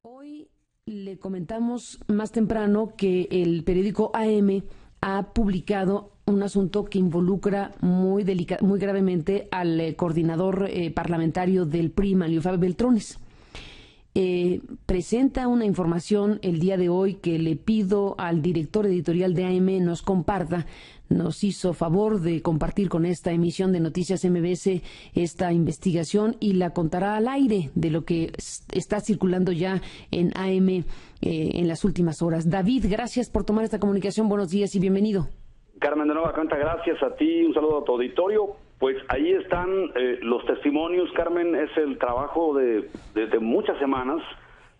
Hoy le comentamos más temprano que el periódico AM ha publicado un asunto que involucra muy gravemente al coordinador parlamentario del PRI, Manlio Fabio Beltrones. Presenta una información el día de hoy que le pido al director editorial de AM nos comparta. Nos hizo favor de compartir con esta emisión de Noticias MBS esta investigación y la contará al aire de lo que está circulando ya en AM en las últimas horas. David, gracias por tomar esta comunicación. Buenos días y bienvenido. Carmen, de nueva cuenta, gracias a ti. Un saludo a tu auditorio. Pues ahí están los testimonios, Carmen. Es el trabajo de muchas semanas,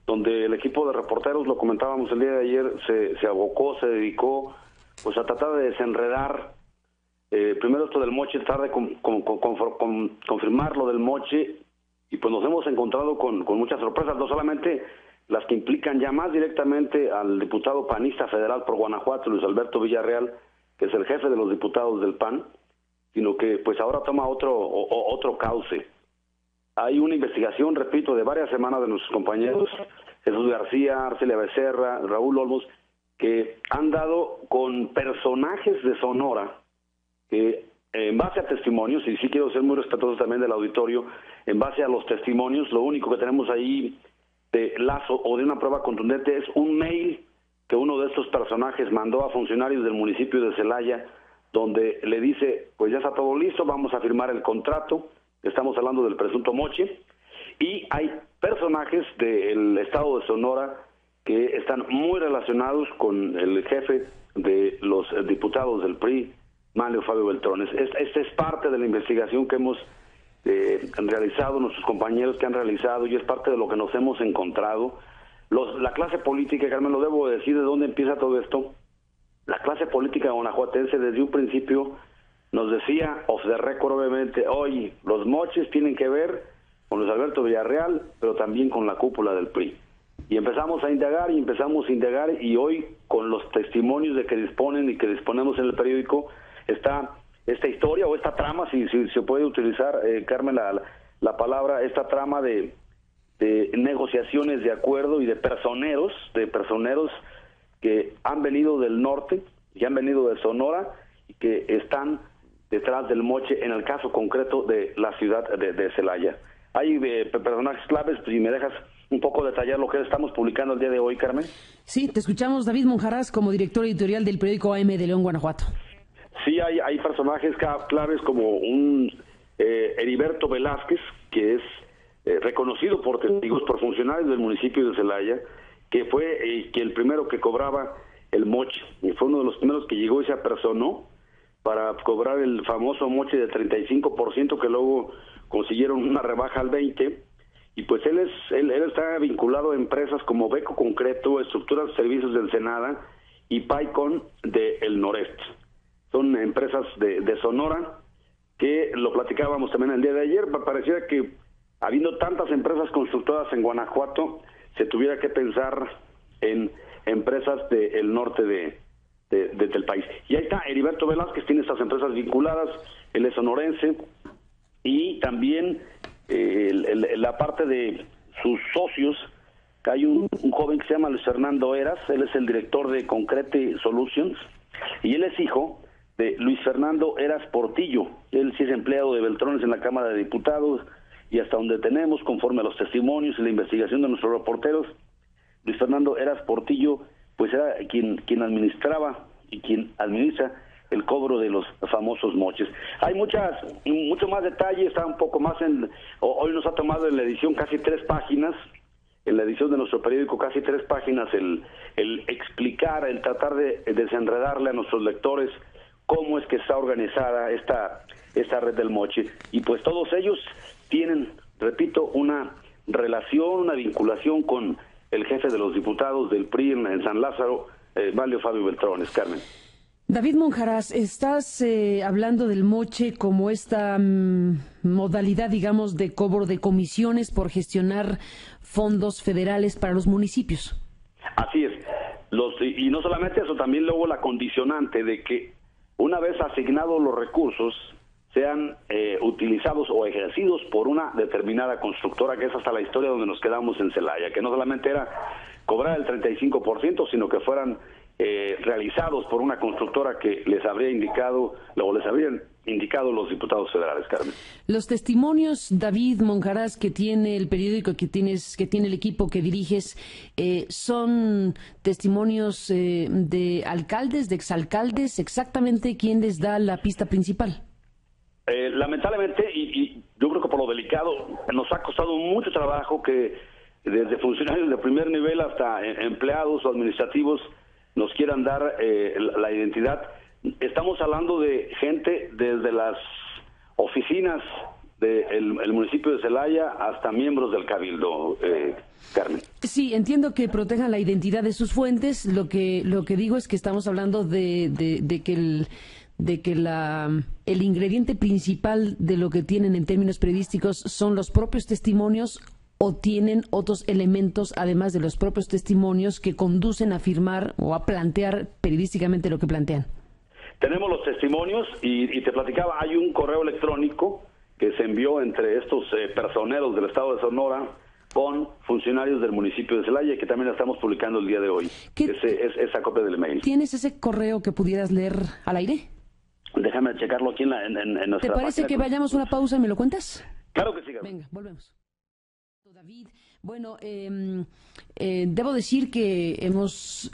donde el equipo de reporteros, lo comentábamos el día de ayer, se abocó, se dedicó pues a tratar de desenredar primero esto del moche, tratar de confirmar lo del moche, y pues nos hemos encontrado con muchas sorpresas, no solamente las que implican ya más directamente al diputado panista federal por Guanajuato, Luis Alberto Villarreal, que es el jefe de los diputados del PAN, sino que pues ahora toma otro cauce. Hay una investigación, repito, de varias semanas de nuestros compañeros, Jesús García, Arcelia Becerra, Raúl Olmos, que han dado con personajes de Sonora, que en base a testimonios, y sí quiero ser muy respetuoso también del auditorio, en base a los testimonios, lo único que tenemos ahí de lazo o de una prueba contundente es un mail que uno de estos personajes mandó a funcionarios del municipio de Celaya, donde le dice, pues ya está todo listo, vamos a firmar el contrato, estamos hablando del presunto moche, y hay personajes del estado de Sonora que están muy relacionados con el jefe de los diputados del PRI, Manlio Fabio Beltrones. Esta es parte de la investigación que hemos realizado, nuestros compañeros que han realizado, y es parte de lo que nos hemos encontrado. La clase política, Carmen, lo debo decir, ¿de dónde empieza todo esto? La clase política guanajuatense desde un principio nos decía, off the record obviamente, oye, los moches tienen que ver con Luis Alberto Villarreal, pero también con la cúpula del PRI. Y empezamos a indagar, y hoy, con los testimonios de que disponen y que disponemos en el periódico, está esta historia o esta trama, si se puede utilizar, Carmen, la palabra, esta trama de negociaciones de acuerdo y de personeros que han venido del norte y han venido de Sonora y que están detrás del moche en el caso concreto de la ciudad de Celaya. Hay personajes claves, si me dejas un poco detallar lo que estamos publicando el día de hoy, Carmen. Sí, te escuchamos, David Monjarás, como director editorial del periódico AM de León, Guanajuato. Sí, hay personajes claves como un Heriberto Velázquez, que es reconocido por testigos, por funcionarios del municipio de Celaya, que fue que el primero que cobraba el moche, y fue uno de los primeros que llegó y se apersonó para cobrar el famoso moche de 35%, que luego consiguieron una rebaja al 20%, y pues él está vinculado a empresas como Beco Concreto, Estructuras de Servicios del Ensenada y Paicon del Noreste. Son empresas de Sonora, que lo platicábamos también el día de ayer. Parecía que habiendo tantas empresas constructoras en Guanajuato, se tuviera que pensar en empresas del norte del país. Y ahí está, Heriberto Velázquez tiene estas empresas vinculadas, él es sonorense, y también la parte de sus socios, que hay un joven que se llama Luis Fernando Eras, él es el director de Concrete Solutions, y él es hijo de Luis Fernando Eras Portillo. Él sí es empleado de Beltrones en la Cámara de Diputados, y hasta donde tenemos, conforme a los testimonios y la investigación de nuestros reporteros, Luis Fernando Eras Portillo pues era quien administraba y quien administra el cobro de los famosos moches. Hay mucho más detalle, está un poco más hoy nos ha tomado en la edición casi 3 páginas, en la edición de nuestro periódico casi 3 páginas el explicar, el tratar de desenredarle a nuestros lectores cómo es que está organizada esta red del moche. Y pues todos ellos tienen, repito, una relación, una vinculación con el jefe de los diputados del PRI en San Lázaro, Manlio Fabio Beltrones. Carmen. David Monjarás, estás hablando del moche como esta modalidad, digamos, de cobro de comisiones por gestionar fondos federales para los municipios. Así es. Y no solamente eso, también luego la condicionante de que una vez asignados los recursos, sean utilizados o ejercidos por una determinada constructora, que es hasta la historia donde nos quedamos en Celaya, que no solamente era cobrar el 35%, sino que fueran realizados por una constructora que les habría indicado, o les habrían indicado los diputados federales, Carmen. Los testimonios, David Monjaraz, que tiene el periódico, que tiene el equipo que diriges, son testimonios de alcaldes, de exalcaldes. ¿Exactamente quién les da la pista principal? Lamentablemente, y yo creo que por lo delicado, nos ha costado mucho trabajo que desde funcionarios de primer nivel hasta empleados o administrativos nos quieran dar la identidad. Estamos hablando de gente desde las oficinas del municipio de Celaya hasta miembros del Cabildo, Carmen. Sí, entiendo que protejan la identidad de sus fuentes. Lo que digo es que estamos hablando de que el ingrediente principal de lo que tienen en términos periodísticos son los propios testimonios, o tienen otros elementos además de los propios testimonios que conducen a afirmar o a plantear periodísticamente lo que plantean. Tenemos los testimonios y te platicaba, hay un correo electrónico que se envió entre estos personeros del estado de Sonora con funcionarios del municipio de Celaya, que también la estamos publicando el día de hoy. Esa copia del mail. ¿Tienes ese correo que pudieras leer al aire? Déjame checarlo aquí en nuestra ¿Te parece página? que vayamos a una pausa y me lo cuentas? Claro que sí. Venga, volvemos. David, bueno, debo decir que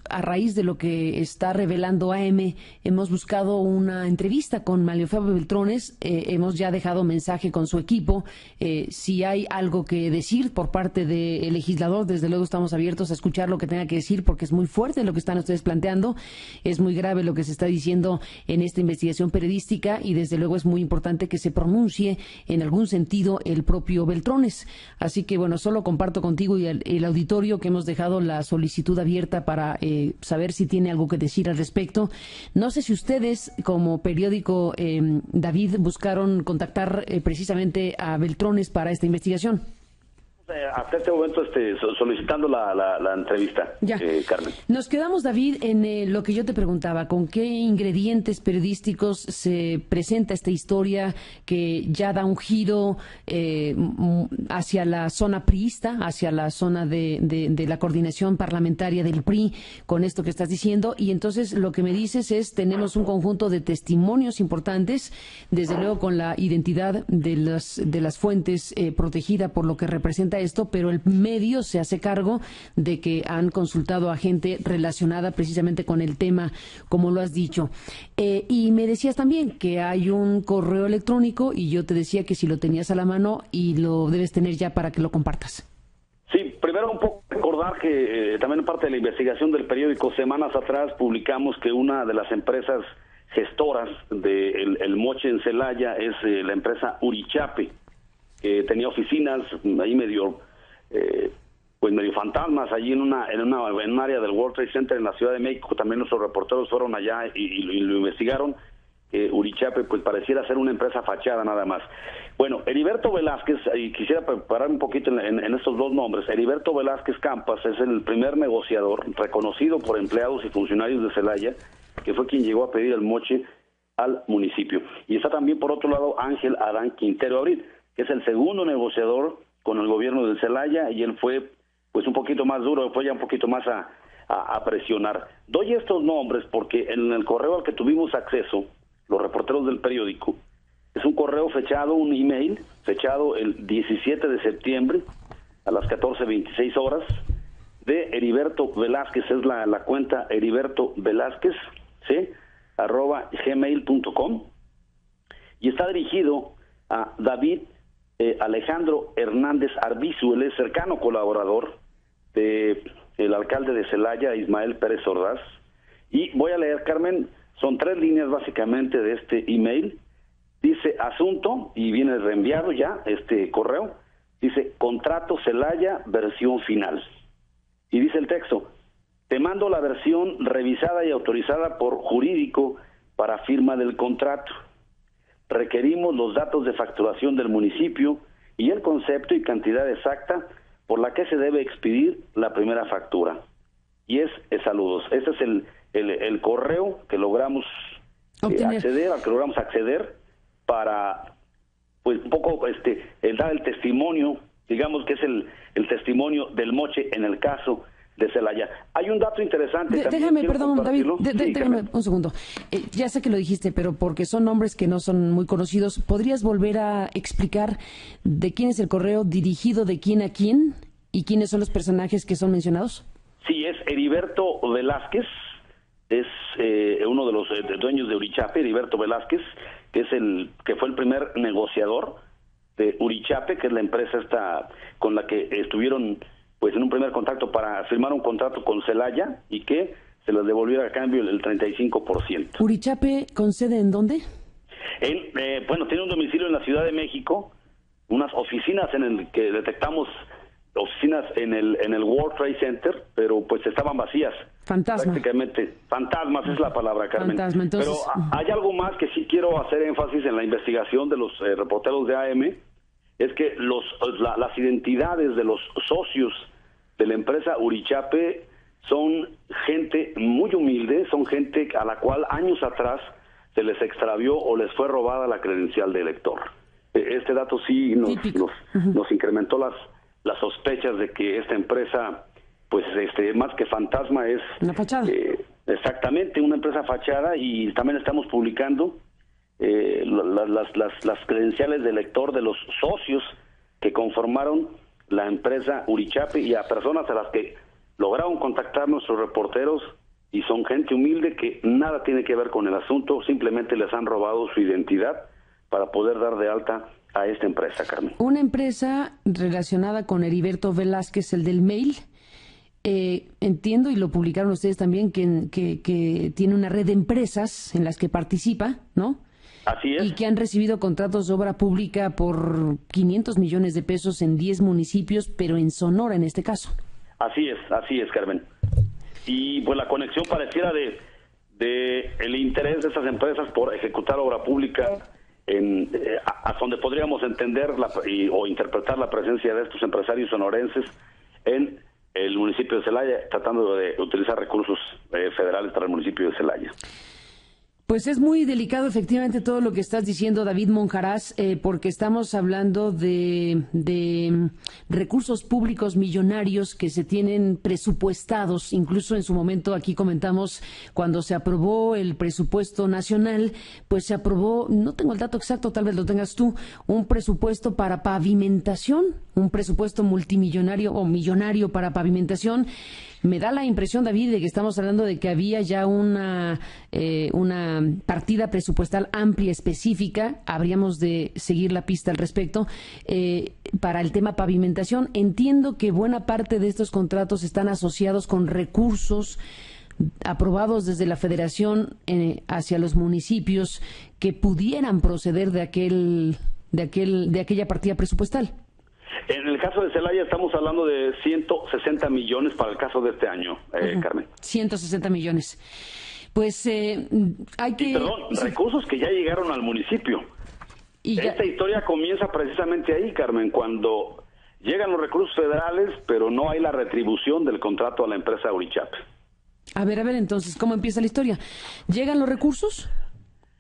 a raíz de lo que está revelando AM, hemos buscado una entrevista con Mario Fabio Beltrones. Hemos ya dejado mensaje con su equipo. Si hay algo que decir por parte del legislador, desde luego estamos abiertos a escuchar lo que tenga que decir, porque es muy fuerte lo que están ustedes planteando, es muy grave lo que se está diciendo en esta investigación periodística, y desde luego es muy importante que se pronuncie en algún sentido el propio Beltrones. Así que bueno, solo comparto contigo y el auditorio que hemos dejado la solicitud abierta para saber si tiene algo que decir al respecto. No sé si ustedes, como periódico, David, buscaron contactar precisamente a Beltrones para esta investigación. Hasta este momento solicitando la entrevista, Carmen. Nos quedamos, David, en lo que yo te preguntaba, ¿con qué ingredientes periodísticos se presenta esta historia que ya da un giro hacia la zona priista, hacia la zona de la coordinación parlamentaria del PRI, con esto que estás diciendo? Y entonces lo que me dices es, tenemos un conjunto de testimonios importantes, desde luego con la identidad de las fuentes protegida por lo que representa esto, pero el medio se hace cargo de que han consultado a gente relacionada precisamente con el tema, como lo has dicho. Y me decías también que hay un correo electrónico, y yo te decía que si lo tenías a la mano y lo debes tener ya para que lo compartas. Sí, primero un poco recordar que también parte de la investigación del periódico, semanas atrás publicamos que una de las empresas gestoras del moche en Celaya es la empresa Urichape, que tenía oficinas ahí medio fantasmas allí en un área del World Trade Center en la Ciudad de México. También nuestros reporteros fueron allá y lo investigaron. Urichape pues pareciera ser una empresa fachada nada más. Bueno, Heriberto Velázquez, y quisiera parar un poquito en estos dos nombres. Heriberto Velázquez Campas es el primer negociador reconocido por empleados y funcionarios de Celaya, que fue quien llegó a pedir el moche al municipio. Y está también, por otro lado, Ángel Adán Quintero Abril, que es el segundo negociador con el gobierno de Celaya, y él fue pues un poquito más duro, fue ya un poquito más a presionar. Doy estos nombres porque en el correo al que tuvimos acceso, los reporteros del periódico, es un correo fechado, un email fechado el 17 de septiembre a las 14:26 horas, de Heriberto Velázquez, es la cuenta Heriberto Velázquez, ¿sí? @gmail.com, y está dirigido a David Alejandro Hernández Arbizu. Él es cercano colaborador del alcalde de Celaya, Ismael Pérez Ordaz. Y voy a leer, Carmen, son 3 líneas básicamente de este email. Dice asunto, y viene reenviado ya este correo, dice contrato Celaya versión final. Y dice el texto: te mando la versión revisada y autorizada por jurídico para firma del contrato. Requerimos los datos de facturación del municipio y el concepto y cantidad exacta por la que se debe expedir la primera factura. Y es saludos. Este es el correo que logramos acceder para, pues, un poco el dar el testimonio, digamos que es el testimonio del moche en el caso de Celaya. Hay un dato interesante. Déjame, perdón, David, déjame un segundo. Ya sé que lo dijiste, pero porque son nombres que no son muy conocidos, ¿podrías volver a explicar de quién es el correo dirigido de quién a quién y quiénes son los personajes que son mencionados? Sí, es Heriberto Velázquez, es uno de los dueños de Urichape, Heriberto Velázquez, que fue el primer negociador de Urichape, que es la empresa esta con la que estuvieron pues en un primer contacto para firmar un contrato con Celaya y que se les devolviera a cambio el 35%. ¿Urichape con sede en dónde? Él, tiene un domicilio en la Ciudad de México, unas oficinas en el que detectamos oficinas en el World Trade Center, pero pues estaban vacías. Fantasma. Prácticamente, fantasmas es la palabra, Carmen. Fantasma, entonces... Pero hay algo más que sí quiero hacer énfasis en la investigación de los reporteros de AM, es que las identidades de los socios de la empresa Urichape son gente muy humilde, son gente a la cual años atrás se les extravió o les fue robada la credencial de elector. Este dato sí nos incrementó las sospechas de que esta empresa, pues más que fantasma, es una fachada. Exactamente, una empresa fachada, y también estamos publicando las credenciales de elector de los socios que conformaron la empresa Urichape y a personas a las que lograron contactar nuestros reporteros, y son gente humilde que nada tiene que ver con el asunto, simplemente les han robado su identidad para poder dar de alta a esta empresa, Carmen. Una empresa relacionada con Heriberto Velázquez, el del mail. Entiendo, y lo publicaron ustedes también, que tiene una red de empresas en las que participa, ¿no? Así es. Y que han recibido contratos de obra pública por 500 millones de pesos en 10 municipios, pero en Sonora en este caso. Así es, Carmen. Y pues la conexión pareciera de el interés de esas empresas por ejecutar obra pública a donde podríamos entender o interpretar la presencia de estos empresarios sonorenses en el municipio de Celaya, tratando de utilizar recursos federales para el municipio de Celaya. Pues es muy delicado efectivamente todo lo que estás diciendo, David Monjaraz, porque estamos hablando de recursos públicos millonarios que se tienen presupuestados. Incluso en su momento aquí comentamos cuando se aprobó el presupuesto nacional, pues se aprobó, no tengo el dato exacto, tal vez lo tengas tú, un presupuesto para pavimentación, un presupuesto multimillonario o millonario para pavimentación. Me da la impresión, David, de que estamos hablando de que había ya una partida presupuestal amplia, específica. Habríamos de seguir la pista al respecto para el tema pavimentación. Entiendo que buena parte de estos contratos están asociados con recursos aprobados desde la Federación hacia los municipios que pudieran proceder de aquella partida presupuestal. En el caso de Celaya estamos hablando de 160 millones para el caso de este año, Carmen. 160 millones. Pues hay que... recursos que ya llegaron al municipio. Esta historia comienza precisamente ahí, Carmen, cuando llegan los recursos federales, pero no hay la retribución del contrato a la empresa Urichape. A ver, entonces, ¿cómo empieza la historia? ¿Llegan los recursos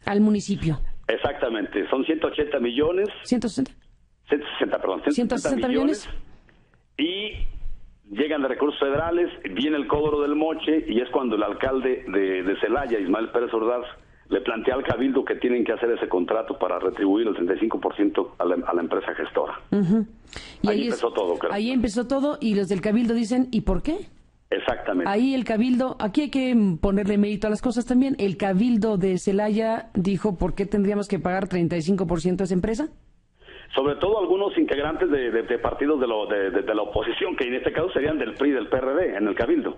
al municipio? Exactamente, son 180 millones. 160 millones. Y llegan de recursos federales, viene el cobro del moche, y es cuando el alcalde de Celaya, Ismael Pérez Ordaz, le plantea al cabildo que tienen que hacer ese contrato para retribuir el 35% a la empresa gestora. Y ahí empezó todo, creo. Ahí empezó todo, y los del cabildo dicen, ¿y por qué? Exactamente. Ahí el cabildo, aquí hay que ponerle mérito a las cosas también. El cabildo de Celaya dijo, ¿por qué tendríamos que pagar 35% a esa empresa? Sobre todo algunos integrantes de partidos de la oposición, que en este caso serían del PRI y del PRD en el cabildo.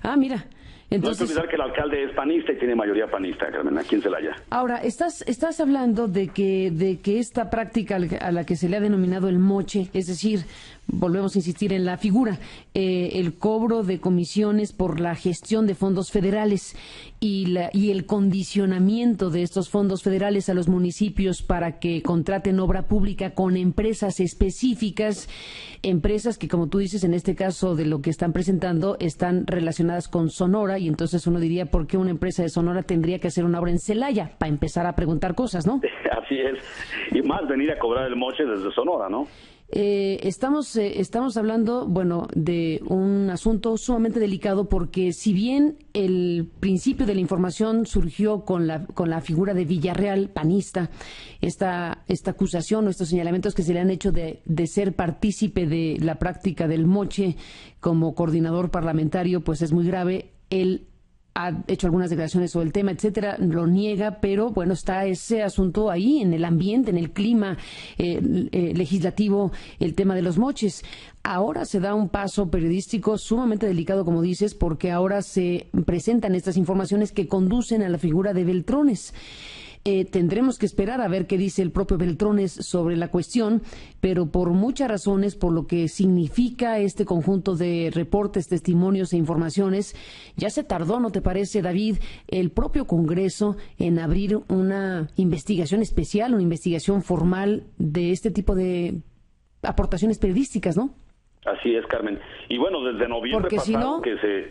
Ah, mira. Entonces, no hay que olvidar que el alcalde es panista y tiene mayoría panista, Carmen, aquí en Celaya. Ahora, estás hablando de que esta práctica a la que se le ha denominado el moche, es decir, volvemos a insistir en la figura, el cobro de comisiones por la gestión de fondos federales y el condicionamiento de estos fondos federales a los municipios para que contraten obra pública con empresas específicas, empresas que, como tú dices, en este caso de lo que están presentando, están relacionadas con Sonora Sonora, y entonces uno diría, ¿por qué una empresa de Sonora tendría que hacer una obra en Celaya? Para empezar a preguntar cosas, ¿no? Así es, y más venir a cobrar el moche desde Sonora, ¿no? Estamos hablando, bueno, de un asunto sumamente delicado, porque si bien el principio de la información surgió con la figura de Villarreal, panista, esta acusación o estos señalamientos que se le han hecho de ser partícipe de la práctica del moche como coordinador parlamentario, pues es muy grave. Él ha hecho algunas declaraciones sobre el tema, etcétera, lo niega, pero bueno, está ese asunto ahí en el ambiente, en el clima legislativo, el tema de los moches. Ahora se da un paso periodístico sumamente delicado, como dices, porque ahora se presentan estas informaciones que conducen a la figura de Beltrones. Tendremos que esperar a ver qué dice el propio Beltrones sobre la cuestión, pero por muchas razones, por lo que significa este conjunto de reportes, testimonios e informaciones, ya se tardó, ¿no te parece, David, el propio Congreso en abrir una investigación especial, una investigación formal de este tipo de aportaciones periodísticas, ¿no? Así es, Carmen. Y bueno, desde noviembre pasado, si no, que se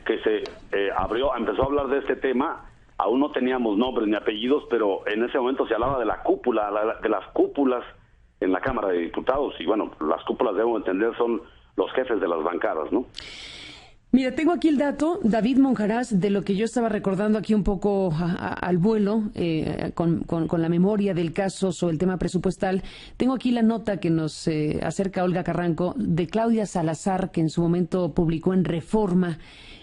empezó a hablar de este tema. Aún no teníamos nombres ni apellidos, pero en ese momento se hablaba de la cúpula, de las cúpulas en la Cámara de Diputados. Y bueno, las cúpulas, debemos entender, son los jefes de las bancadas, ¿no? Mira, tengo aquí el dato, David Monjaraz, de lo que yo estaba recordando aquí un poco al vuelo, con la memoria del caso sobre el tema presupuestal. Tengo aquí la nota que nos acerca Olga Carranco de Claudia Salazar, que en su momento publicó en Reforma,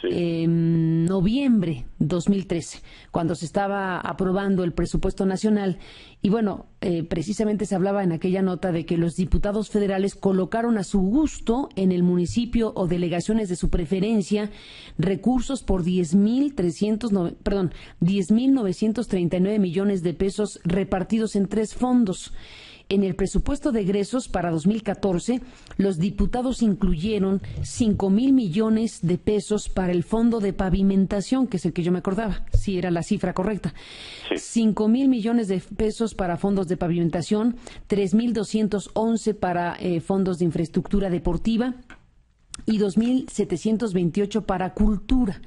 en noviembre 2013, cuando se estaba aprobando el presupuesto nacional. Y bueno, precisamente se hablaba en aquella nota de que los diputados federales colocaron a su gusto en el municipio o delegaciones de su preferencia recursos por 10.939 millones de pesos repartidos en 3 fondos. En el presupuesto de egresos para 2014, los diputados incluyeron 5,000 millones de pesos para el fondo de pavimentación, que es el que yo me acordaba, si era la cifra correcta. 5,000 millones de pesos para fondos de pavimentación, 3,211 para fondos de infraestructura deportiva y 2,728 para cultura.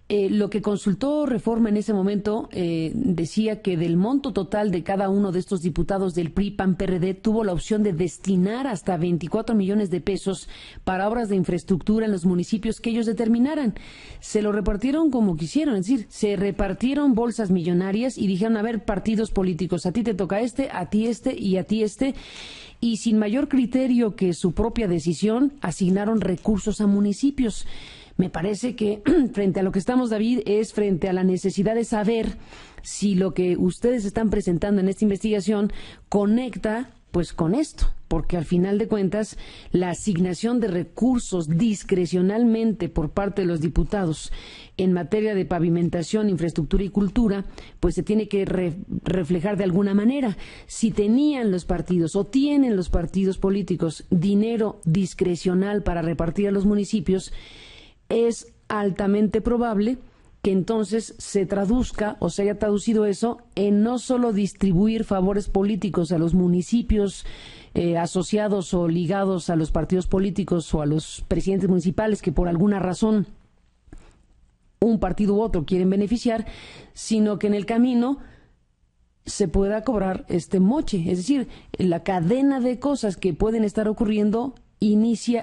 Lo que consultó Reforma en ese momento decía que del monto total de cada uno de estos diputados del PRI, PAN, PRD tuvo la opción de destinar hasta 24 millones de pesos para obras de infraestructura en los municipios que ellos determinaran. Se lo repartieron como quisieron, es decir, se repartieron bolsas millonarias y dijeron, a ver, partidos políticos, a ti te toca este, a ti este y a ti este. Y sin mayor criterio que su propia decisión, asignaron recursos a municipios. Me parece que frente a lo que estamos, David, es frente a la necesidad de saber si lo que ustedes están presentando en esta investigación conecta pues con esto, porque al final de cuentas la asignación de recursos discrecionalmente por parte de los diputados en materia de pavimentación, infraestructura y cultura, pues se tiene que reflejar de alguna manera. Si tenían los partidos o tienen los partidos políticos dinero discrecional para repartir a los municipios, es altamente probable que entonces se traduzca o se haya traducido eso en no solo distribuir favores políticos a los municipios asociados o ligados a los partidos políticos o a los presidentes municipales que por alguna razón un partido u otro quieren beneficiar, sino que en el camino se pueda cobrar este moche. Es decir, la cadena de cosas que pueden estar ocurriendo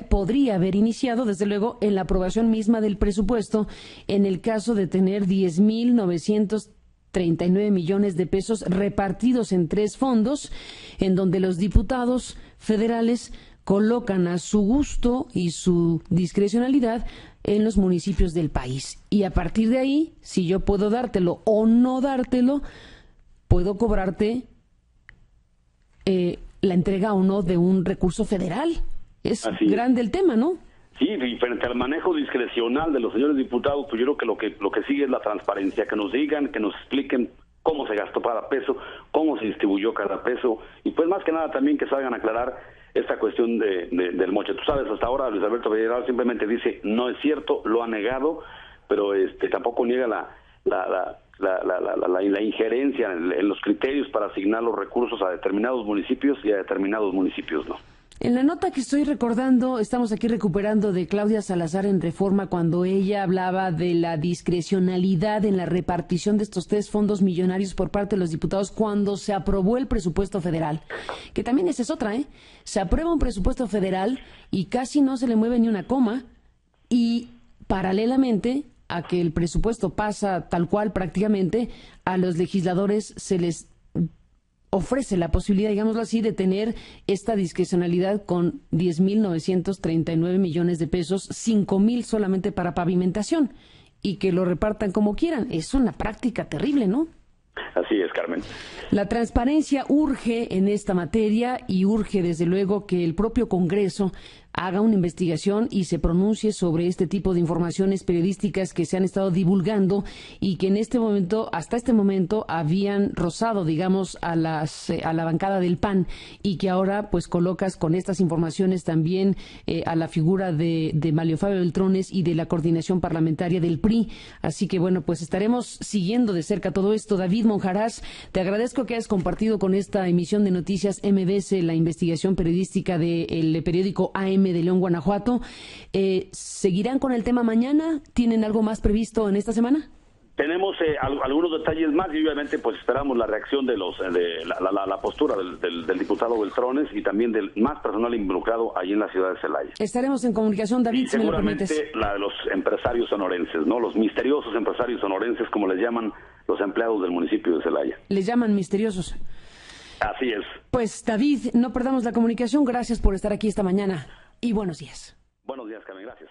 podría haber iniciado, desde luego, en la aprobación misma del presupuesto, en el caso de tener 10,939 millones de pesos repartidos en 3 fondos, en donde los diputados federales colocan a su gusto y su discrecionalidad en los municipios del país. Y a partir de ahí, si yo puedo dártelo o no dártelo, puedo cobrarte la entrega o no de un recurso federal. Es grande el tema, ¿no? Sí, y frente al manejo discrecional de los señores diputados, pues yo creo que lo que sigue es la transparencia, que nos digan, que nos expliquen cómo se gastó cada peso, cómo se distribuyó cada peso, y pues más que nada también que salgan a aclarar esta cuestión del moche. Tú sabes, hasta ahora Luis Alberto Villarreal simplemente dice, no es cierto, lo ha negado, pero tampoco niega la injerencia en los criterios para asignar los recursos a determinados municipios y a determinados municipios, ¿no? En la nota que estoy recordando, estamos aquí recuperando de Claudia Salazar en Reforma, cuando ella hablaba de la discrecionalidad en la repartición de estos 3 fondos millonarios por parte de los diputados cuando se aprobó el presupuesto federal. Que también esa es otra, ¿eh? Se aprueba un presupuesto federal y casi no se le mueve ni una coma, y paralelamente a que el presupuesto pasa tal cual prácticamente, a los legisladores se les ofrece la posibilidad, digámoslo así, de tener esta discrecionalidad con 10,939 millones de pesos, 5,000 solamente para pavimentación, y que lo repartan como quieran. Es una práctica terrible, ¿no? Así es, Carmen. La transparencia urge en esta materia y urge, desde luego, que el propio Congreso haga una investigación y se pronuncie sobre este tipo de informaciones periodísticas que se han estado divulgando y que en este momento, hasta este momento, habían rozado, digamos, a la bancada del PAN, y que ahora pues colocas con estas informaciones también a la figura de Mario Fabio Beltrones y de la coordinación parlamentaria del PRI. Así que bueno, pues estaremos siguiendo de cerca todo esto. David Monjarás, te agradezco que hayas compartido con esta emisión de Noticias MBS la investigación periodística del periódico AM de León, Guanajuato. ¿Seguirán con el tema mañana? ¿Tienen algo más previsto en esta semana? Tenemos algunos detalles más y obviamente pues esperamos la reacción de la postura del diputado Beltrones y también del más personal involucrado ahí en la ciudad de Celaya. Estaremos en comunicación, David, y si me lo permites. Seguramente la de los empresarios sonorenses, ¿no? Los misteriosos empresarios sonorenses, como les llaman los empleados del municipio de Celaya. Les llaman misteriosos. Así es. Pues David, no perdamos la comunicación. Gracias por estar aquí esta mañana y buenos días. Buenos días, Carmen. Gracias.